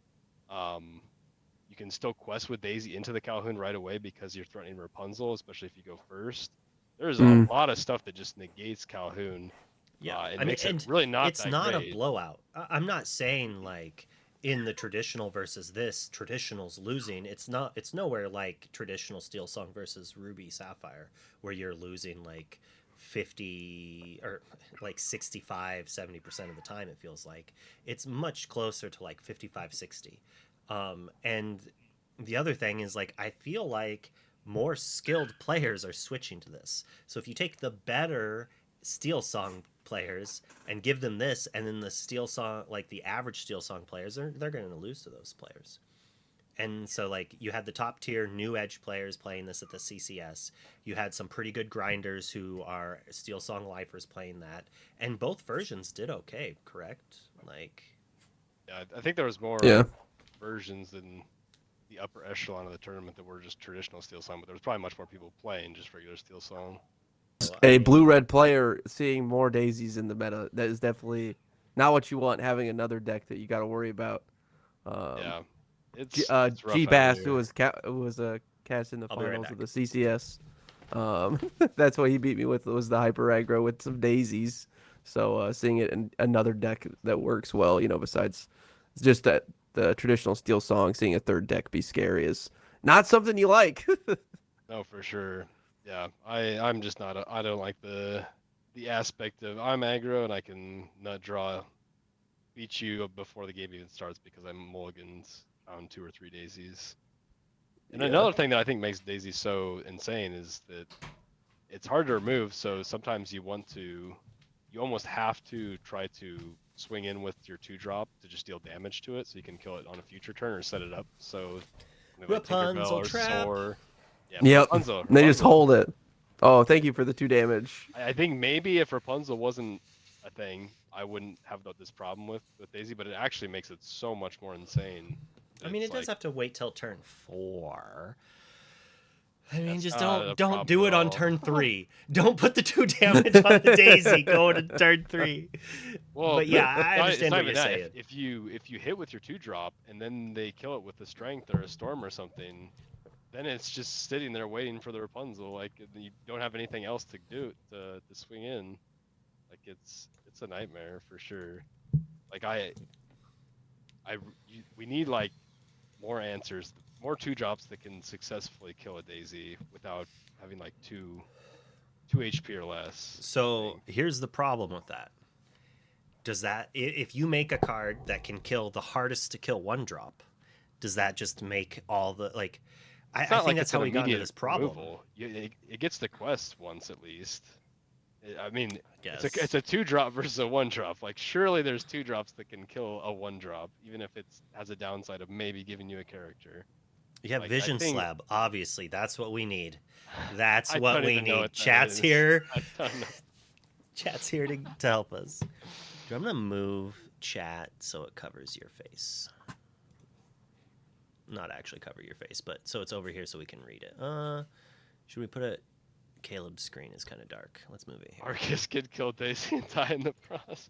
You can still quest with Daisy into the Calhoun right away because you're threatening Rapunzel, especially if you go first. There's a lot of stuff that just negates Calhoun. Yeah, it makes it really not it's that not great. a blowout. I'm not saying like in the traditional versus this, traditional's losing. It's nowhere like traditional Steel Song versus Ruby Sapphire, where you're losing like 50 or like 65-70% of the time. It feels like it's much closer to like 55-60. And the other thing is, like, I feel like more skilled players are switching to this. So if you take the better Steel Song players and give them this, and then the Steel Song, like the average Steel Song players, they're going to lose to those players. And so, like, you had the top tier new edge players playing this at the CCS. You had some pretty good grinders who are Steel Song lifers playing that, and both versions did okay. Correct? Like, Yeah, I think there was more Yeah. versions than the upper echelon of the tournament that were just traditional Steel Song, but there was probably much more people playing just regular Steel Song. A blue-red player seeing more daisies in the meta, that is definitely not what you want, having another deck that you got to worry about. Yeah, it's rough G out Bass, here. who was cast in the I'll be right finals back. of the CCS. That's what he beat me with, was the hyper aggro with some daisies. So seeing it in another deck that works well, besides just that the traditional Steel Song, seeing a third deck be scary is not something you like. No, for sure. Yeah, I'm just not. I don't like the aspect of I'm aggro and I can nut draw, beat you before the game even starts because I'm mulligans on 2 or 3 daisies. And Yeah. another thing that I think makes Daisy so insane is that it's hard to remove. So sometimes you almost have to try to swing in with your 2-drop to just deal damage to it, so you can kill it on a future turn or set it up. So something like Tinkerbell Rapunzel or trap. Soar. Yeah, Yep. Rapunzel. They just Rapunzel. hold it. Oh, thank you for the 2 damage. I think maybe if Rapunzel wasn't a thing, I wouldn't have this problem with Daisy, but it actually makes it so much more insane. I mean, It's it does like, have to wait till turn 4. I mean, that's just not a don't do problem it at on all. turn 3. Don't put the 2 damage on the daisy going to turn 3. Well, But yeah, it's I not understand what even you're that. saying. If you hit with your 2-drop and then they kill it with a strength or a storm or something, then it's just sitting there waiting for the Rapunzel. Like you don't have anything else to do to swing in. Like it's a nightmare for sure. Like we need like more answers, more 2-drops that can successfully kill a Daisy without having like two HP or less. So here's the problem with that. Does that, if you make a card that can kill the hardest to kill 1-drop, does that just make all the, like, I think that's how we got into this problem. Removal. It gets the quest once at least. I mean, Yes. it's a 2-drop versus a 1-drop. Like surely there's 2-drops that can kill a 1-drop, even if it has a downside of maybe giving you a character. Yeah, Like, Vision Slab. Obviously, that's what we need. That's I what don't we even know need. what that Chat's is. here. I don't know. Chat's here to help us. I'm gonna move chat so it covers your face. Not actually cover your face, but so it's over here so we can read it. Should we put it? Caleb's screen is kind of dark. Let's move it here. Argus can kill Daisy and die in the process.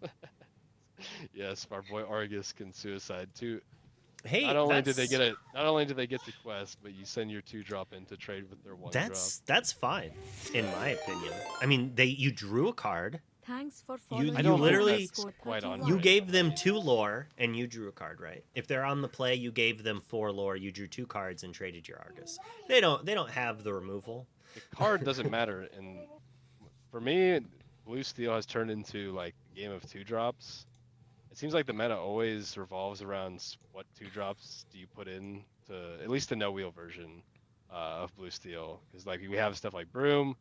Yes, our boy Argus can suicide too. Hey, Not only did they get the quest, but you send your 2-drop in to trade with their 1-drop. That's fine, in my opinion. I mean, you drew a card. Thanks for You following. I don't think literally that's quite on you right. gave them 2 lore and you drew a card, right? If they're on the play, you gave them 4 lore. You drew 2 cards and traded your Argus. They don't have the removal. The card doesn't matter, and for me, Blue Steel has turned into like a game of 2-drops. It seems like the meta always revolves around what 2-drops do you put in to at least the no wheel version of Blue Steel, because like we have stuff like Broom.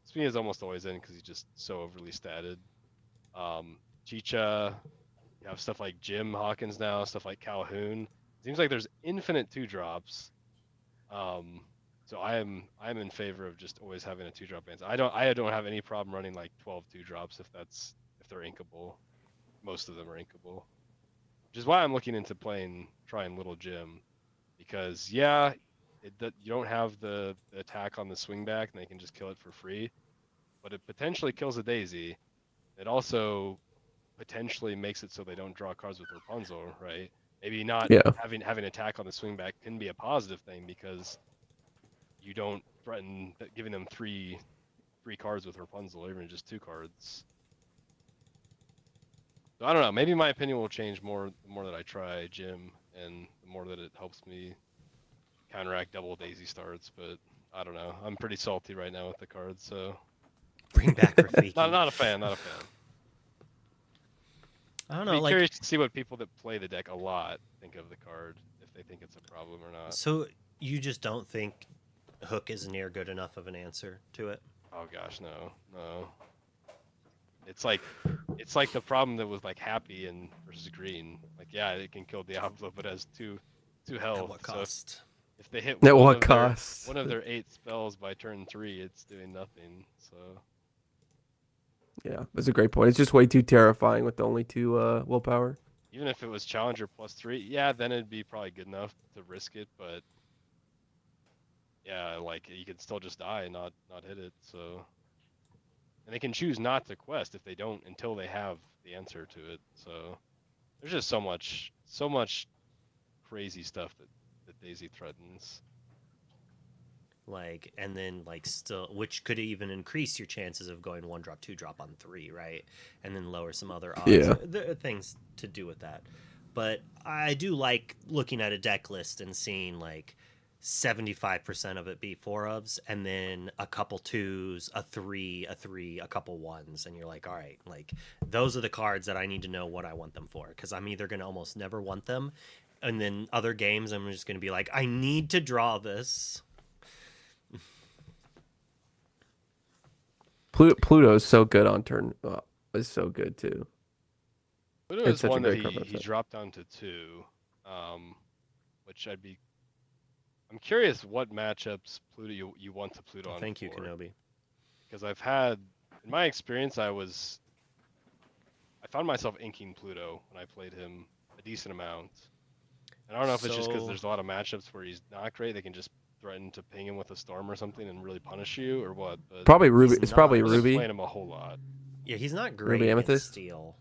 Spina is almost always in because he's just so overly statted. Chicha, you have stuff like Jim Hawkins now, stuff like Calhoun. It seems like there's infinite 2-drops. So I'm in favor of just always having a 2-drop answer. I don't have any problem running like 12 2-drops if they're inkable. Most of them are inkable, which is why I'm looking into trying Little Jim, because yeah, you don't have the attack on the swing back and they can just kill it for free, but it potentially kills a Daisy. It also potentially makes it so they don't draw cards with Rapunzel, right? Maybe not Yeah. having attack on the swing back can be a positive thing because you don't threaten giving them three cards with Rapunzel, or even just 2 cards. So I don't know. Maybe my opinion will change more the more that I try Jim, and the more that it helps me counteract double Daisy starts. But I don't know. I'm pretty salty right now with the cards, so Bring back Rafiki. Not a fan. Not a fan. I don't I'd know. be Like, curious to see what people that play the deck a lot think of the card, if they think it's a problem or not. so you just don't think Hook is near good enough of an answer to it? Oh gosh, no. It's like the problem that was like Happy and versus Green. Like, yeah, it can kill Diablo, but it has two health. At what So cost? if they hit At one what of cost? one of their 8 spells by turn 3, it's doing nothing. So Yeah, that's a great point. It's just way too terrifying with only 2 willpower. even if it was Challenger +3, yeah, then it'd be probably good enough to risk it. But yeah, like you could still just die and not hit it. So, and they can choose not to quest if they don't until they have the answer to it. So there's just so much crazy stuff that Daisy threatens. Like, and then like still, which could even increase your chances of going 1-drop, 2-drop on 3, right? And then lower some other odds. Yeah. There are things to do with that. But I do like looking at a deck list and seeing like 75% of it be 4-ofs, and then a couple 2s, a 3, a couple 1s, and you're like, all right, like those are the cards that I need to know what I want them for, because I'm either going to almost never want them, and then other games I'm just going to be like, I need to draw this. Pluto's so good on turn. Is so good too. Pluto It's is such a one that great card for he that. dropped down to 2, which I'm curious what matchups Pluto you want to Pluto on. Thank you, Kenobi. Because I've had, in my experience, I found myself inking Pluto when I played him a decent amount. And I don't know if it's just because So- there's a lot of matchups where he's not great, they can just threaten to ping him with a storm or something and really punish you, or what. But Probably Ruby. He's It's probably I wasn't Ruby. playing him a whole lot. Yeah, he's not Ruby great against Amethyst? steel.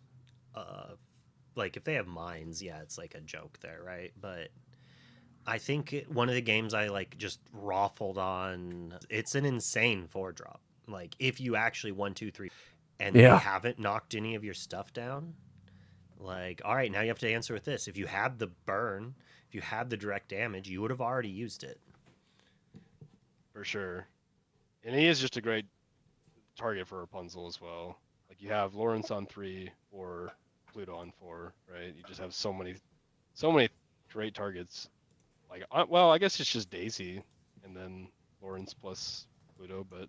Like if they have mines, yeah, it's like a joke there, right? But I think one of the games I like just raffled on. It's an insane 4-drop. Like if you actually 1, 2, 3, and Yeah. they haven't knocked any of your stuff down. Like, all right, now you have to answer with this. If you had the burn, if you had the direct damage, you would have already used it. For sure. And he is just a great target for Rapunzel as well. Like you have Lawrence on 3 or Pluto on 4, right? You just have so many great targets. Like, well, I guess it's just Daisy and then Lawrence plus Pluto, but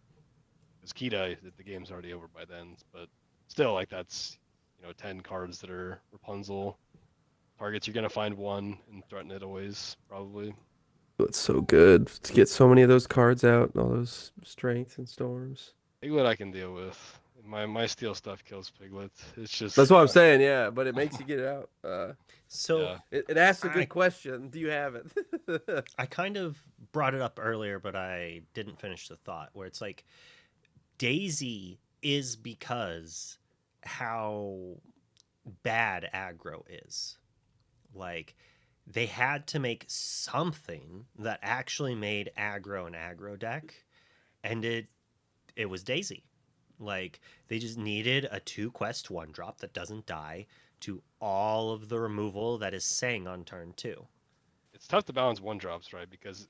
because Kita, the game's already over by then. But still, like that's 10 cards that are Rapunzel targets. You're gonna find one and threaten it always, probably. It's so good to get so many of those cards out, all those strengths and storms. Piglet I can deal with. My steel stuff kills Piglet. It's just That's what I'm saying, yeah. But it makes you get it out. So yeah. It asks a I- good question. Do you have it? I kind of brought it up earlier, but I didn't finish the thought, where it's like Daisy is because how bad aggro is. Like they had to make something that actually made aggro an aggro deck, and it was Daisy. Like they just needed a 2-quest 1-drop that doesn't die to all of the removal that is saying on turn 2. It's tough to balance 1-drops, right? Because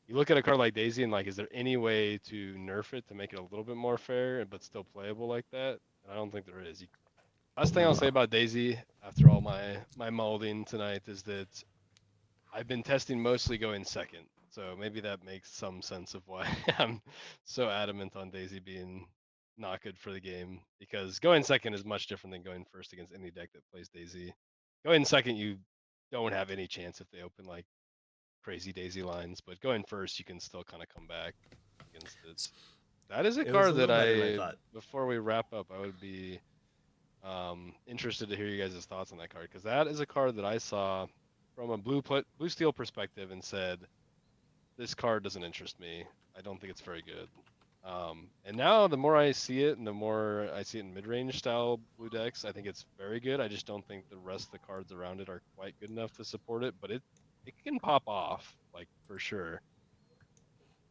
you look at a card like Daisy and like, is there any way to nerf it to make it a little bit more fair but still playable like that? And I don't think there is. Last thing I'll say about Daisy, after all my molding tonight, is that I've been testing mostly going second. So maybe that makes some sense of why I'm so adamant on Daisy being not good for the game. Because going second is much different than going first against any deck that plays Daisy. Going second, you don't have any chance if they open like crazy Daisy lines, but going first, you can still kind of come back against it. That is a It was card a that little better than I thought. before we wrap up, I would be interested to hear you guys' thoughts on that card, because that is a card that I saw from a blue steel perspective and said, this card doesn't interest me. I don't think it's very good. And now the more I see it and the more I see it in mid-range style blue decks, I think it's very good. I just don't think the rest of the cards around it are quite good enough to support it, but it can pop off, like, for sure.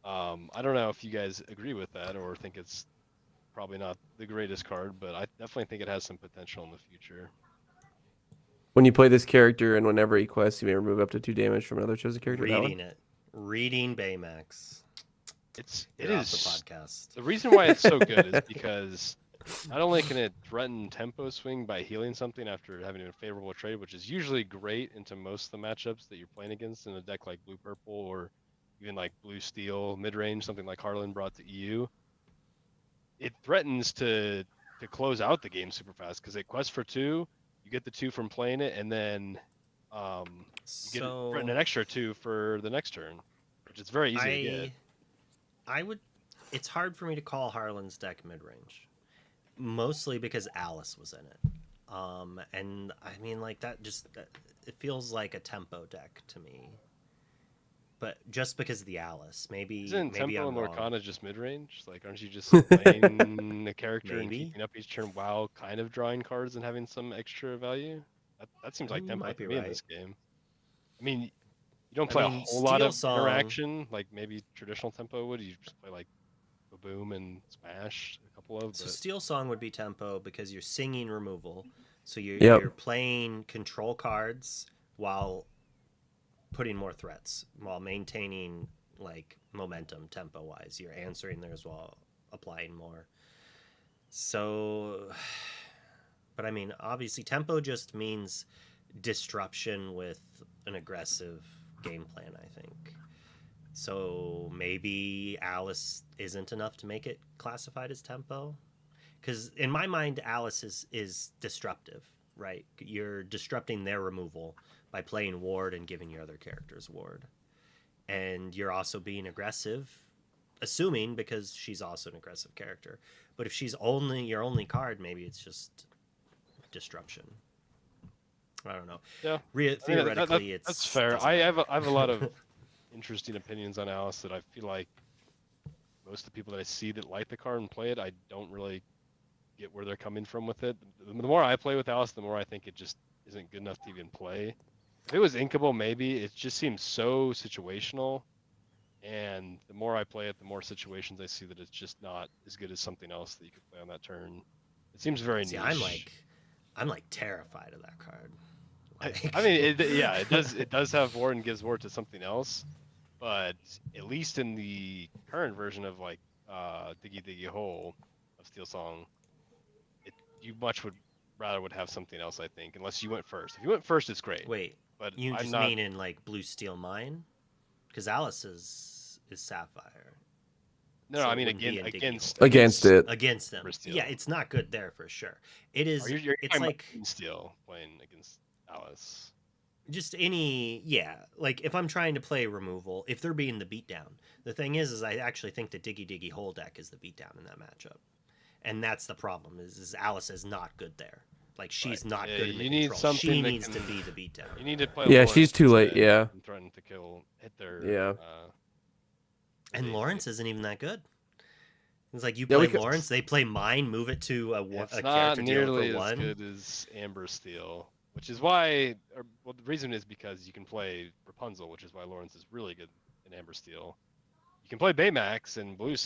I don't know if you guys agree with that or think it's probably not the greatest card, but I definitely think it has some potential in the future. When you play this character and whenever he quests, you may remove up to 2 damage from another chosen character. That one? Reading Baymax. it You're off the is podcast. the reason why it's so good is because not only can it threaten tempo swing by healing something after having a favorable trade, which is usually great into most of the matchups that you're playing against in a deck like blue purple or even like blue steel mid range, something like Harlan brought to EU. It threatens to close out the game super fast because it quests for 2, you get the 2 from playing it, and then you get threaten So an extra 2 for the next turn, which is very easy to get. I would. It's hard for me to call Harlan's deck mid range, mostly because Alice was in it. And I mean, like it feels like a tempo deck to me. But just because of the Alice, maybe Isn't Tempo I'm and wrong. Lorcana just mid range? Like, aren't you just playing the character and Maybe keeping up each turn while kind of drawing cards and having some extra value? That seems like you Tempo might to be me in right. this game. I mean, you don't I play a mean, whole lot Steel of Song. interaction like maybe traditional Tempo would. You just play like Boom and Smash, a couple of, So but Steel Song would be tempo because you're singing removal. So Yep. you're playing control cards while putting more threats, while maintaining like momentum tempo wise. You're answering theirs while applying more. So, but I mean, obviously, tempo just means disruption with an aggressive game plan, I think. So maybe Alice isn't enough to make it classified as tempo. Because in my mind, Alice is disruptive, right? You're disrupting their removal by playing ward and giving your other characters ward, and you're also being aggressive, assuming because she's also an aggressive character. But if she's only your only card, maybe it's just disruption. I don't know. yeah, I mean, Theoretically, that's it's fair. doesn't matter. I have a lot of interesting opinions on Alice that I feel like most of the people that I see that like the card and play it, I don't really get where they're coming from with it. The more I play with Alice, the more I think it just isn't good enough to even play. If it was inkable, maybe. It just seems so situational. And the more I play it, the more situations I see that it's just not as good as something else that you could play on that turn. It seems very See, niche. I'm like terrified of that card. I mean, yeah, it does have ward and gives ward to something else, but at least in the current version of like Diggy Diggy Hole of Steel Song, you much would rather would have something else, I think, unless you went first. If you went first, it's great. Wait, But you I'm just not. mean in like Blue Steel Mine? Because Alice is Sapphire, No, so I it mean wouldn't be in Diggy Hole. Against it. Against them. Amber Steel. Yeah, it's not good there for sure. It Or is. you're It's talking about like Green Steel playing against Alice. just any. Yeah, like if I'm trying to play removal, if they're being the beatdown. The thing is I actually think the Diggy Diggy Hole deck is the beatdown in that matchup, and that's the problem. Is Alice is not good there. Like she's Right. not Yeah, good in the you need control. something She that needs can. to be the beatdown. You need to play Yeah, Lawrence she's too late. instead Yeah. and threaten to hit their. Yeah. And Lawrence isn't even that good. It's like you Yeah, play we could. Lawrence, they play mine, move it to It's a not character dealer nearly for as one. good as Amber Steel, which is why. Well, the reason is because you can play Rapunzel, which is why Lawrence is really good in Amber Steel. You can play Baymax and Blue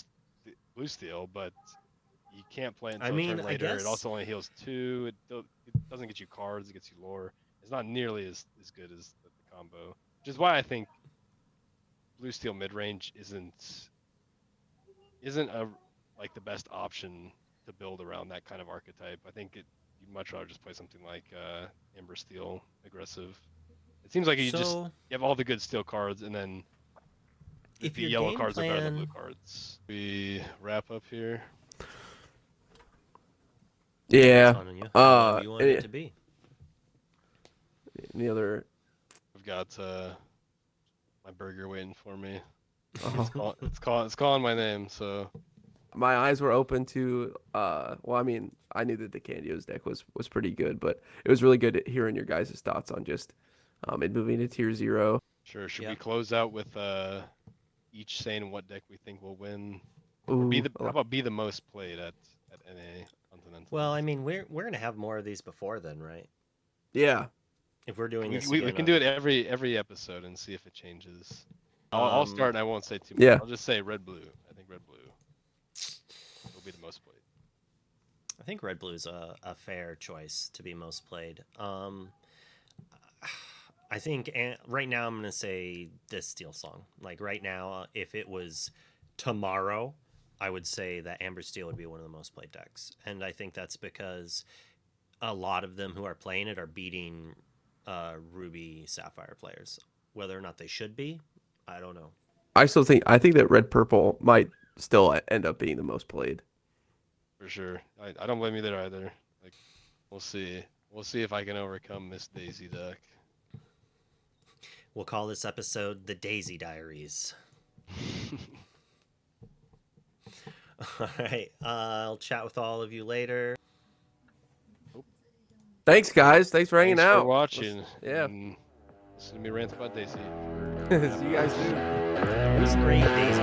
Steel, but you can't play it I until a mean, turn I later. It guess also only heals 2. It doesn't get you cards. It gets you lore. It's not nearly as good as the combo, which is why I think Blue Steel mid range isn't a like the best option to build around that kind of archetype. I think you'd much rather just play something like Amber Steel aggressive. It seems like so. you have all the good steel cards, and then If the your yellow game cards are better than the blue plan, cards. We wrap up here. Yeah. it's on you. How long do you want Any, it to be? any other? I've got my burger waiting for me. Oh. It's calling my name. So My eyes were open to. Well, I mean, I knew that the Candios deck was pretty good, but it was really good hearing your guys' thoughts on just it moving to tier 0. sure. Should Yeah. we close out with each saying what deck we think will win? Or Ooh, how about be the most played at NA Continental? Well, I mean, we're gonna have more of these before then, right? yeah. If we're doing this We again, can do it every episode and see if it changes. I'll start and I won't say too much. Yeah. I'll just say red blue. I think red blue will be the most played. I think red blue is a fair choice to be most played. I think right now I'm gonna say this Steel Song. Like right now, if it was tomorrow, I would say that Amber Steel would be one of the most played decks. And I think that's because a lot of them who are playing it are beating Ruby Sapphire players. Whether or not they should be, I don't know. I think that red purple might still end up being the most played. For sure. I don't blame you there either. Like, we'll see. We'll see if I can overcome Miss Daisy deck. We'll call this episode the Daisy Diaries. All right. I'll chat with all of you later. Thanks, guys. Thanks for hanging Thanks out. for watching. Yeah. Listen to me rant about Daisy. See you guys soon. It was great, Daisy.